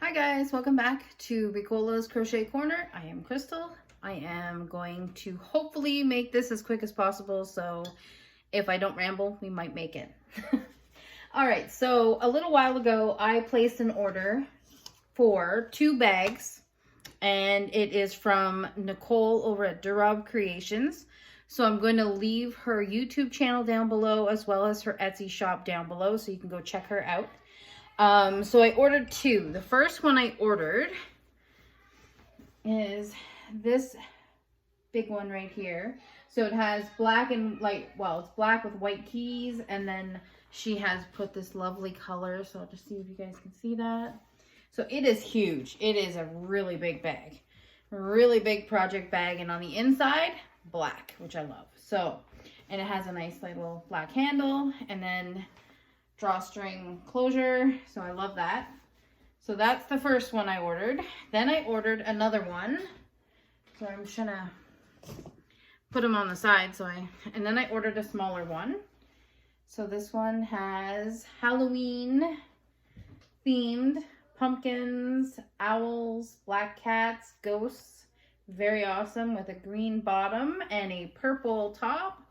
Hi guys, welcome back to Ricola's Crochet Corner. I am Crystal. I am going to hopefully make this as quick as possible, so if I don't ramble, we might make it. All right, so a little while ago, I placed an order for 2 bags, and it is from Nicole over at Durab Creations. So I'm going to leave her YouTube channel down below as well as her Etsy shop down below, so you can go check her out. So I ordered 2. The first one I ordered is this big one right here. So it has black and light, well, it's black with white keys, and then she has put this lovely color. So I'll just see if you guys can see that. So it is huge. It is a really big bag, really big project bag. And on the inside, black, which I love. So, and it has a nice little black handle, and then drawstring closure, so I love that. So that's the first one I ordered. Then I ordered another one, so I'm just gonna put them on the side. And then I ordered a smaller one. So this one has Halloween themed pumpkins, owls, black cats, ghosts. Very awesome, with a green bottom and a purple top,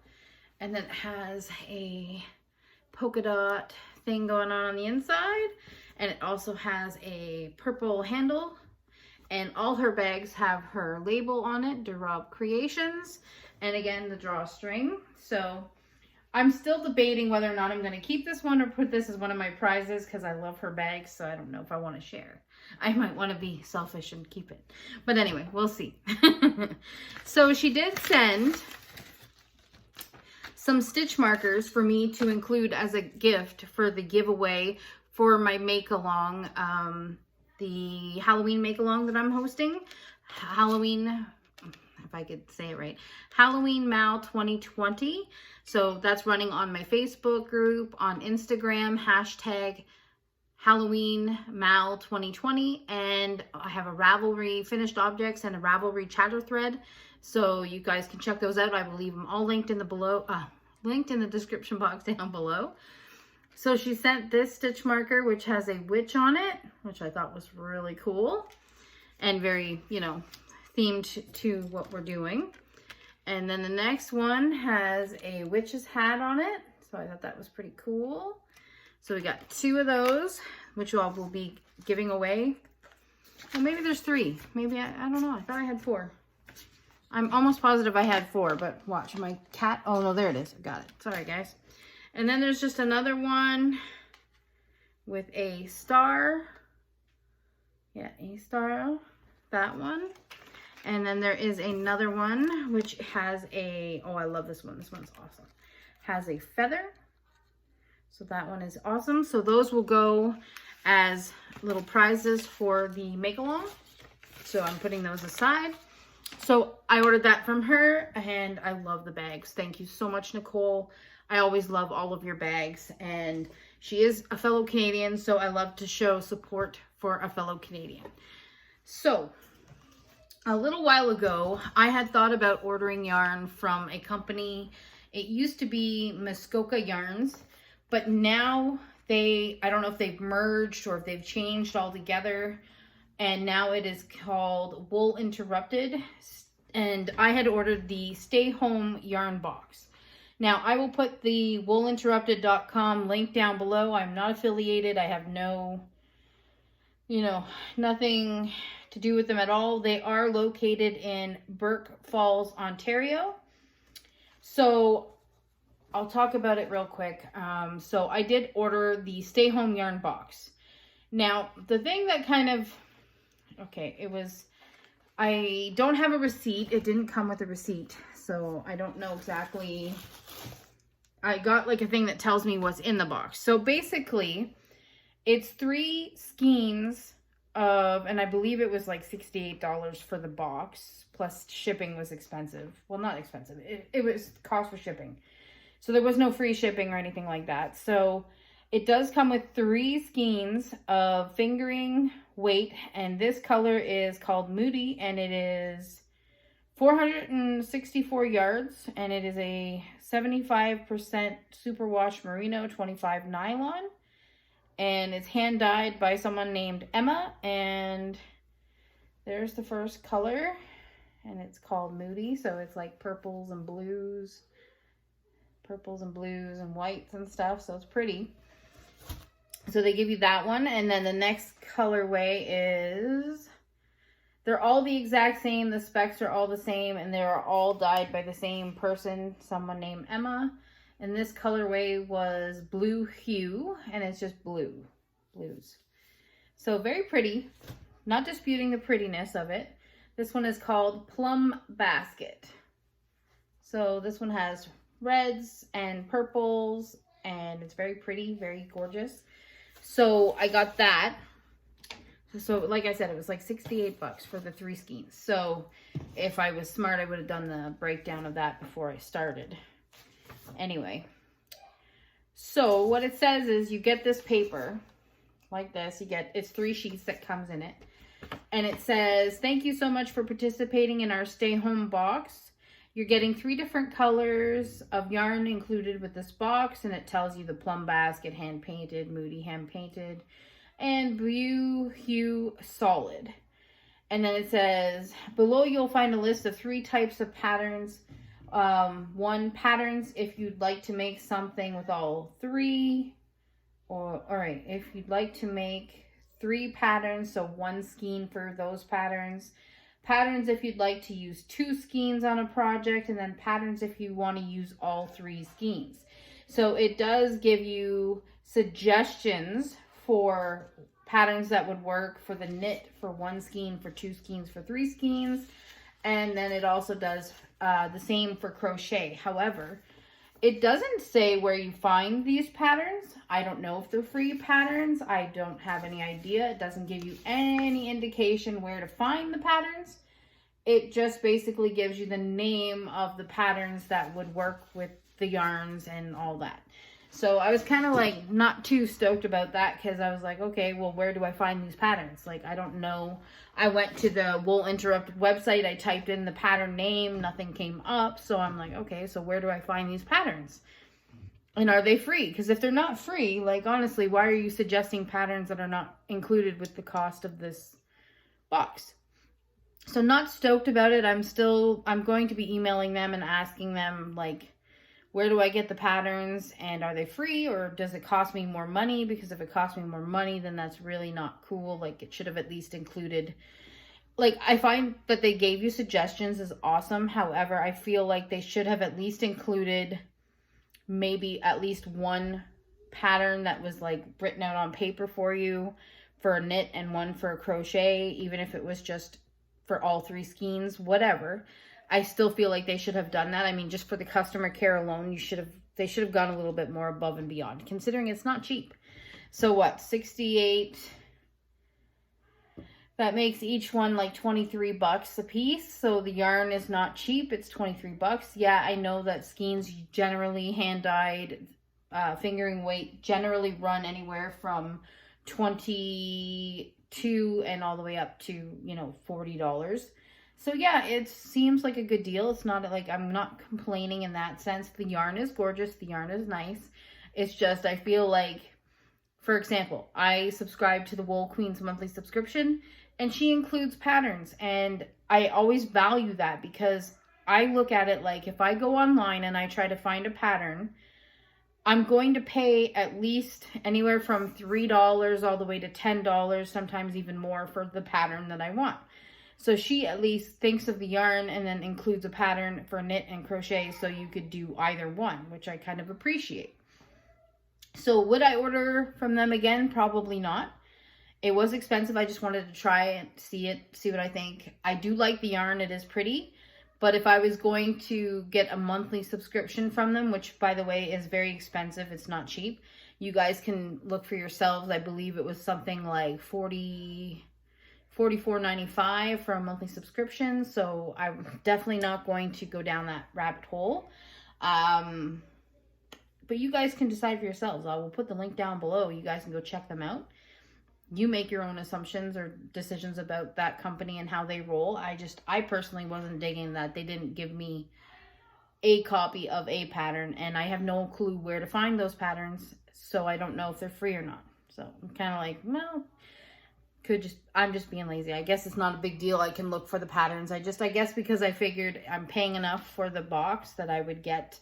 and then it has a polka dot thing going on the inside, and it also has a purple handle, and all her bags have her label on it, Durab Creations, and again the drawstring. So I'm still debating whether or not I'm going to keep this one or put this as one of my prizes, because I love her bags, so I don't know if I want to share. I might want to be selfish and keep it, but anyway, we'll see. So she did send some stitch markers for me to include as a gift for the giveaway for my make-along, the Halloween make-along that I'm hosting. Halloween, if I could say it right, Halloween Mal 2020. So that's running on my Facebook group, on Instagram, hashtag Halloween Mal 2020. And I have a Ravelry finished objects and a Ravelry chatter thread. So you guys can check those out. I will leave them all linked in the description box down below. So she sent this stitch marker, which has a witch on it, which I thought was really cool and very, themed to what we're doing. And then the next one has a witch's hat on it. So I thought that was pretty cool. So we got 2 of those, which I will be giving away. Well, maybe there's 3. Maybe, I don't know. I thought I had 4. I'm almost positive I had 4, but watch my cat. Oh no, there it is. I got it. Sorry guys. And then there's just another one with a star. Yeah, a star. That one. And then there is another one which has a, oh, I love this one. This one's awesome. Has a feather. So that one is awesome. So those will go as little prizes for the make-along. So I'm putting those aside. So I ordered that from her, and I love the bags. Thank you so much, Nicole. I always love all of your bags, and she is a fellow Canadian, so I love to show support for a fellow Canadian. So a little while ago, I had thought about ordering yarn from a company. It used to be Muskoka Yarns, but now I don't know if they've merged or if they've changed altogether. And now it is called Wool Interrupted. And I had ordered the Stay Home Yarn Box. Now, I will put the woolinterrupted.com link down below. I'm not affiliated. I have no, nothing to do with them at all. They are located in Burke Falls, Ontario. So I'll talk about it real quick. So I did order the Stay Home Yarn Box. Now, the thing that kind of, I don't have a receipt. It didn't come with a receipt, so I don't know exactly. I got like a thing that tells me what's in the box. So basically, it's 3 skeins of, and I believe it was like $68 for the box, plus shipping was expensive. Well, not expensive. It was cost for shipping. So there was no free shipping or anything like that. So it does come with 3 skeins of fingering weight, and this color is called Moody, and it is 464 yards, and it is a 75% superwash merino, 25 nylon. and it's hand dyed by someone named Emma, and there's the first color, and it's called Moody. So it's like purples and blues and whites and stuff. So it's pretty. So they give you that one. And then the next colorway is, they're all the exact same. The specs are all the same, and they're all dyed by the same person, someone named Emma. And this colorway was Blue Hue, and it's just blues. So very pretty. Not disputing the prettiness of it. This one is called Plum Basket. So this one has reds and purples, and it's very pretty, very gorgeous. So I got that. So like I said, it was like 68 bucks for the 3 skeins. So if I was smart, I would have done the breakdown of that before I started. Anyway, so what it says is you get this paper like this. It's 3 sheets that comes in it. And it says, thank you so much for participating in our stay home box. You're getting 3 different colors of yarn included with this box. And it tells you the Plum Basket hand painted, Moody hand painted, and Blue Hue solid. And then it says, below you'll find a list of 3 types of patterns. 1, patterns if you'd like to make something with all 3. Or, all right, if you'd like to make 3 patterns, so 1 skein for those patterns. Patterns if you'd like to use 2 skeins on a project, and then patterns if you want to use all 3 skeins. So it does give you suggestions for patterns that would work for the knit for 1 skein, for 2 skeins, for 3 skeins. And then it also does the same for crochet. However, it doesn't say where you find these patterns. I don't know if they're free patterns. I don't have any idea. It doesn't give you any indication where to find the patterns. It just basically gives you the name of the patterns that would work with the yarns and all that. So I was kind of like not too stoked about that, because I was like, okay, well, where do I find these patterns? Like, I don't know. I went to the Wool Interrupted website. I typed in the pattern name. Nothing came up. So I'm like, okay, so where do I find these patterns? And are they free? Because if they're not free, like, honestly, why are you suggesting patterns that are not included with the cost of this box? So not stoked about it. I'm going to be emailing them and asking them, like, where do I get the patterns, and are they free, or does it cost me more money? Because if it costs me more money, then that's really not cool. Like, it should have at least included, like, I find that they gave you suggestions is awesome. However, I feel like they should have at least included maybe at least 1 pattern that was like written out on paper for you for a knit, and 1 for a crochet, even if it was just for all 3 skeins, whatever. I still feel like they should have done that. I mean, just for the customer care alone, they should have gone a little bit more above and beyond, considering it's not cheap. So what, 68, that makes each one like 23 bucks a piece. So the yarn is not cheap. It's 23 bucks. Yeah, I know that skeins generally hand dyed, fingering weight generally run anywhere from 22 and all the way up to, you know, $40. So yeah, it seems like a good deal. It's not like, I'm not complaining in that sense. The yarn is gorgeous. The yarn is nice. It's just, I feel like, for example, I subscribe to the Wool Queen's monthly subscription, and she includes patterns. And I always value that, because I look at it like, if I go online and I try to find a pattern, I'm going to pay at least anywhere from $3 all the way to $10, sometimes even more, for the pattern that I want. So she at least thinks of the yarn and then includes a pattern for knit and crochet, so you could do either one, which I kind of appreciate. So would I order from them again? Probably not. It was expensive. I just wanted to try and see what I think. I do like the yarn. It is pretty. But if I was going to get a monthly subscription from them, which, by the way, is very expensive, it's not cheap. You guys can look for yourselves. I believe it was something like $44.95 for a monthly subscription. So I'm definitely not going to go down that rabbit hole. But you guys can decide for yourselves. I will put the link down below. You guys can go check them out. You make your own assumptions or decisions about that company and how they roll. I personally wasn't digging that. They didn't give me a copy of a pattern, and I have no clue where to find those patterns. So I don't know if they're free or not. So I'm kind of like, well, I'm just being lazy. I guess it's not a big deal. I can look for the patterns. I guess because I figured I'm paying enough for the box that I would get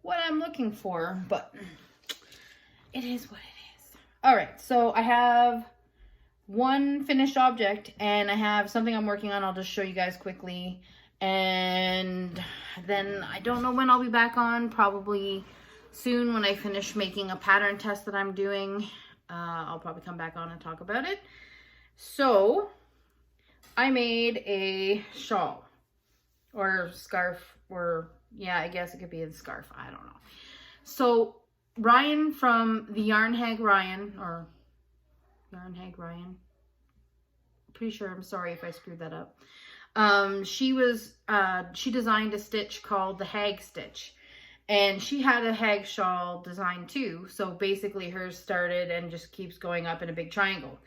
what I'm looking for, but it is what it is. All right, so I have one finished object and I have something I'm working on. I'll just show you guys quickly. And then I don't know when I'll be back on, probably soon when I finish making a pattern test that I'm doing. I'll probably come back on and talk about it. So I made a shawl or scarf, or yeah, I guess it could be a scarf. I don't know. So Ryan from the Yarn Hag Ryan, or Yarn Hag Ryan, pretty sure, I'm sorry if I screwed that up. She designed a stitch called the Hag Stitch, and she had a hag shawl design too. So basically hers started and just keeps going up in a big triangle.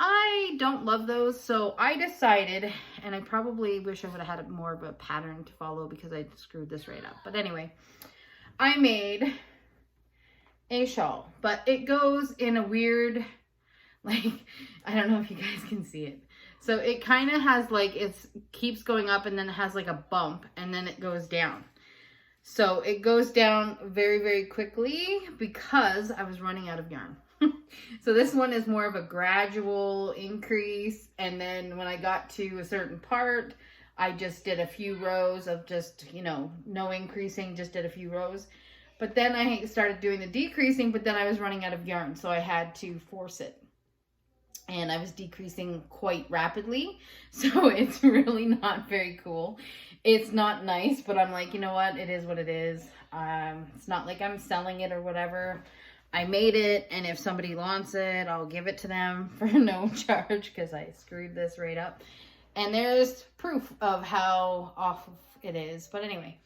I don't love those, so I decided, and I probably wish I would have had more of a pattern to follow because I screwed this right up. But anyway, I made a shawl, but it goes in a weird, like, I don't know if you guys can see it. So it kind of has like, it keeps going up and then it has like a bump and then it goes down. So it goes down very, very quickly because I was running out of yarn. So this one is more of a gradual increase. And then when I got to a certain part, I just did a few rows of just, you know, no increasing, just did a few rows. But then I started doing the decreasing, but then I was running out of yarn. So I had to force it. And I was decreasing quite rapidly. So it's really not very cool. It's not nice, but I'm like, you know what? It is what it is. It's not like I'm selling it or whatever. I made it, and if somebody wants it, I'll give it to them for no charge because I screwed this right up. And there's proof of how off it is. But anyway,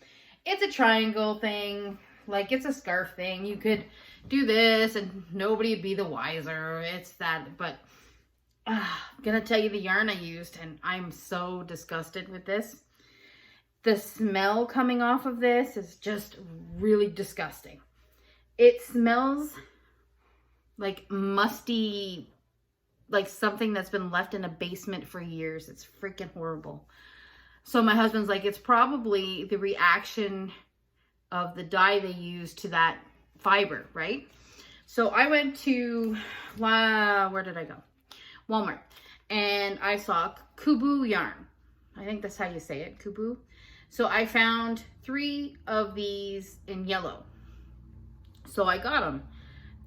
it's a triangle thing. Like, it's a scarf thing. You could do this and nobody would be the wiser. It's that, but I'm gonna tell you the yarn I used, and I'm so disgusted with this. The smell coming off of this is just really disgusting. It smells like musty, like something that's been left in a basement for years. It's freaking horrible. So my husband's like, it's probably the reaction of the dye they use to that fiber, right? So I went to, where did I go? Walmart. And I saw Kubu yarn. I think that's how you say it, Kubu. So I found 3 of these in yellow. So I got them.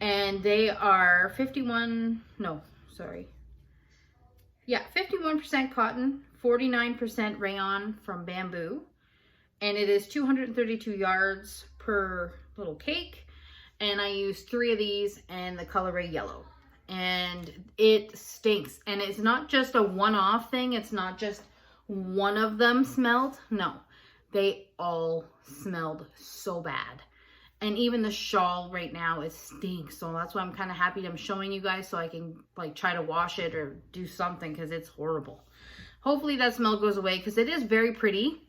And they are 51% cotton, 49% rayon from bamboo. And it is 232 yards per little cake. And I used 3 of these and the colorway yellow. And it stinks. And it's not just a one-off thing. It's not just one of them smelled. No, they all smelled so bad. And even the shawl right now, it stinks. So that's why I'm kind of happy I'm showing you guys so I can like try to wash it or do something because it's horrible. Hopefully that smell goes away because it is very pretty.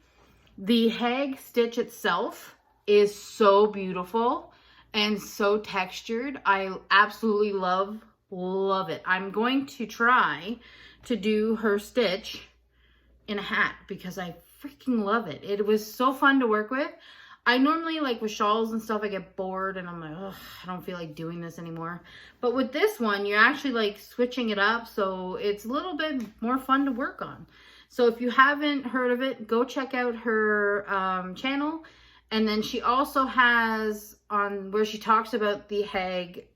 The hag stitch itself is so beautiful and so textured. I absolutely love it. I'm going to try to do her stitch in a hat because I freaking love it. It was so fun to work with. I normally, like with shawls and stuff, I get bored and I'm like, ugh, I don't feel like doing this anymore. But with this one, you're actually like switching it up. So it's a little bit more fun to work on. So if you haven't heard of it, go check out her channel. And then she also has on where she talks about the hag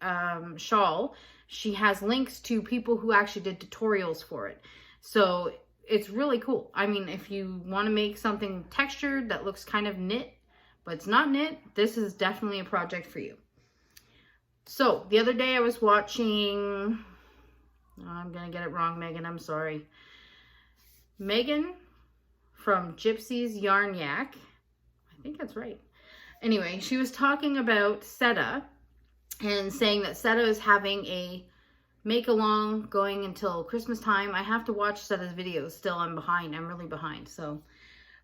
shawl, she has links to people who actually did tutorials for it. So it's really cool. I mean, if you want to make something textured that looks kind of knit, but it's not knit, this is definitely a project for you. So the other day I was watching, I'm going to get it wrong, Megan, I'm sorry. Megan from Gypsy's Yarn Yak. I think that's right. Anyway, she was talking about Seta and saying that Seta is having a make-along going until Christmas time. I have to watch Seta's videos still. I'm behind. I'm really behind. So,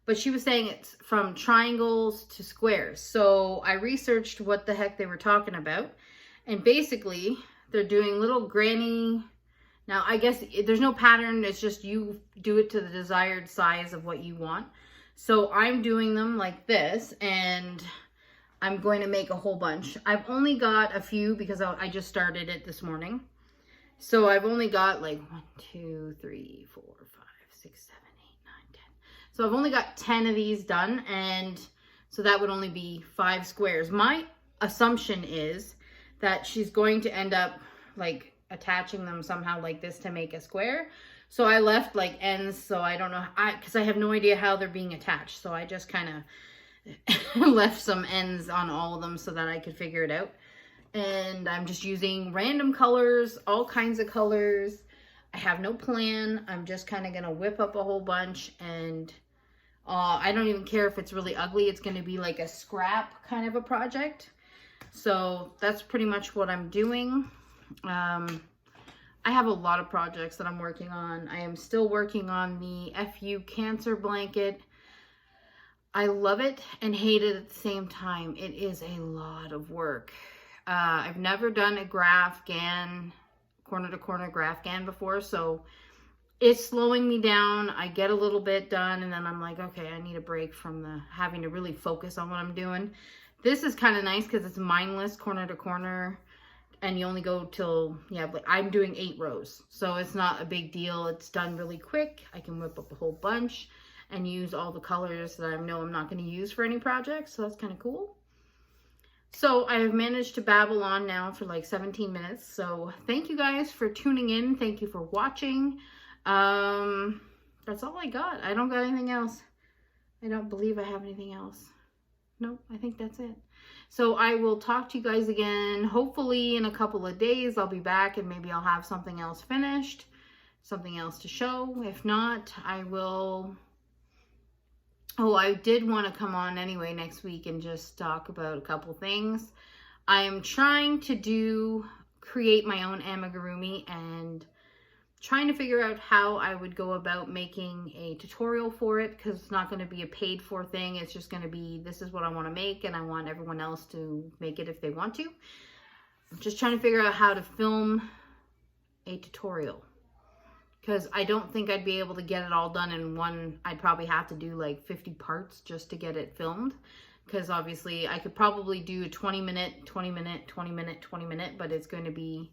but she was saying it's from triangles to squares. So I researched what the heck they were talking about. And basically, They're doing little granny. Now, I guess there's no pattern. It's just you do it to the desired size of what you want. So I'm doing them like this, and I'm going to make a whole bunch. I've only got a few because I just started it this morning. So I've only got like 1, 2, 3, 4, 5, 6, 7, 8, 9, 10. So I've only got 10 of these done, and so that would only be 5 squares. My assumption is that she's going to end up like attaching them somehow like this to make a square. So I left like ends, so I don't know, because I have no idea how they're being attached. So I just kind of left some ends on all of them so that I could figure it out. And I'm just using random colors, all kinds of colors. I have no plan. I'm just kind of going to whip up a whole bunch, and I don't even care if it's really ugly. It's going to be like a scrap kind of a project. So that's pretty much what I'm doing. I have a lot of projects that I'm working on. I am still working on the FU cancer blanket. I love it and hate it at the same time. It is a lot of work. I've never done a graph GAN, corner to corner graph GAN before, so it's slowing me down. I get a little bit done, and then I'm like, okay, I need a break from the having to really focus on what I'm doing. This is kind of nice because it's mindless, corner to corner, and you only go till, yeah, but I'm doing 8 rows, so it's not a big deal. It's done really quick. I can whip up a whole bunch and use all the colors that I know I'm not going to use for any project, so that's kind of cool. So I have managed to babble on now for like 17 minutes. So thank you guys for tuning in. Thank you for watching. That's all I got. I don't got anything else. I don't believe I have anything else. Nope, I think that's it. So I will talk to you guys again. Hopefully in a couple of days I'll be back, and maybe I'll have something else finished, something else to show. If not, I will... Oh, I did want to come on anyway next week and just talk about a couple things. I am trying to create my own amigurumi, and trying to figure out how I would go about making a tutorial for it, because it's not going to be a paid for thing. It's just going to be, this is what I want to make, and I want everyone else to make it if they want to. I'm just trying to figure out how to film a tutorial, because I don't think I'd be able to get it all done in one. I'd probably have to do like 50 parts just to get it filmed, because obviously I could probably do a 20-minute, 20-minute, 20-minute, 20-minute, but it's going to be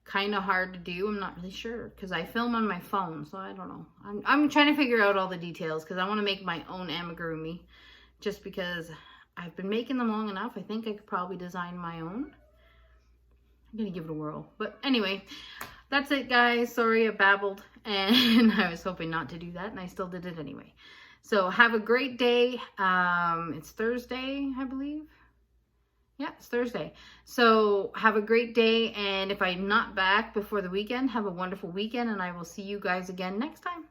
kind of hard to do. I'm not really sure, because I film on my phone, so I don't know. I'm trying to figure out all the details, because I want to make my own amigurumi, just because I've been making them long enough. I think I could probably design my own. I'm going to give it a whirl. But anyway, that's it, guys. Sorry I babbled, and I was hoping not to do that, and I still did it anyway. So have a great day. It's Thursday, I believe. Yeah, it's Thursday. So have a great day, and if I'm not back before the weekend, have a wonderful weekend, and I will see you guys again next time.